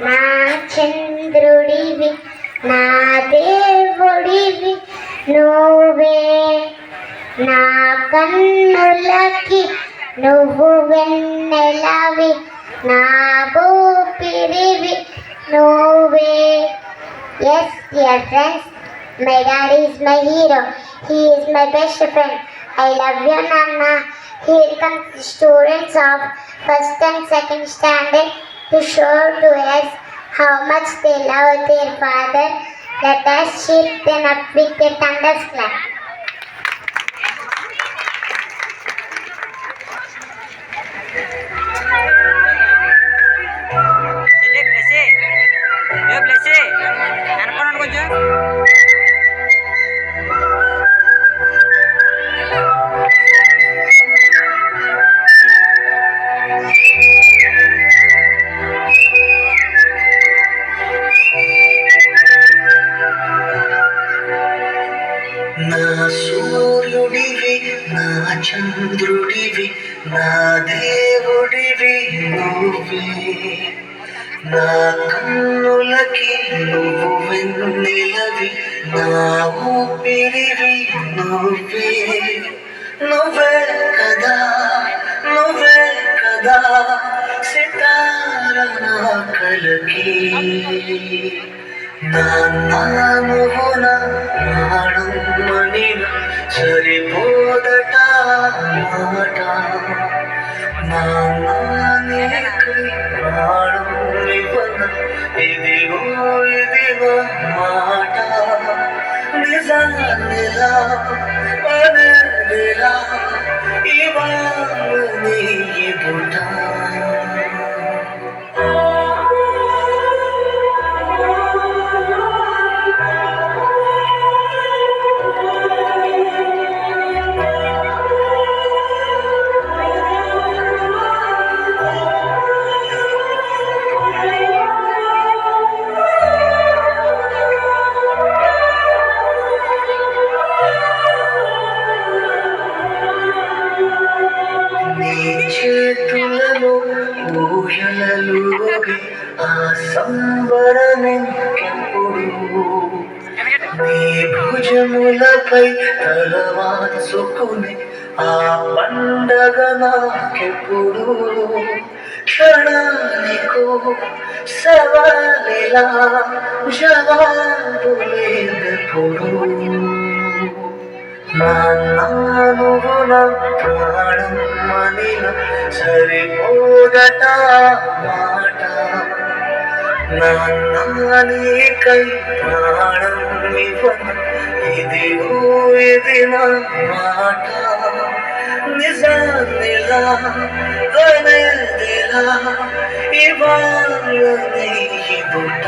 నా చంద్రుడివి నా దేవుడివి నువ్వే, నా కన్నులకి నువ్వు వెన్నెలవి, నా ఊపిరివి నువ్వే. Yes, dear friends, my daddy is my hero. He is my best friend. I love you, Nana. Here comes the students of first and second standard to show to us how much they love their father. Let us cheer them up with a thunderclap. నా సూర్యుడివి నా చంద్రుడివి నా దేవుడివి నువ్వే, నా కన్నులకి నువ్వు వెన్నెలవి, నా ఊపిరివి నువ్వే. నువ్వే కదా నువ్వే కదా సితార నా కలకి, నువ్వు నా ప్రాణం మనిన సరిపోదట మాట, నీకై ప్రాణం ఇవ్వన ఇదిగో ఇదిగో మాట. నిజానిలా అనేదిలా ఇవాళ నీ బుట. చేతులలో ఊయలలుగే ఆ సంబరమెంకెప్పుడు, నీ భుజములపై తలవాల్చుకుని ఆ పండగ నాకెప్పుడు. క్షణానికో సవాలిలా జవాబు లేదెప్పుడు. నువ్వు నా ప్రాణం మనిన సరిపోదట మాట, నీకై ప్రాణం ఇవ్వన ఇదిగో ఇది నా మాట. నిజానిలా అనేదిలా ఇవాళ నీ బుట.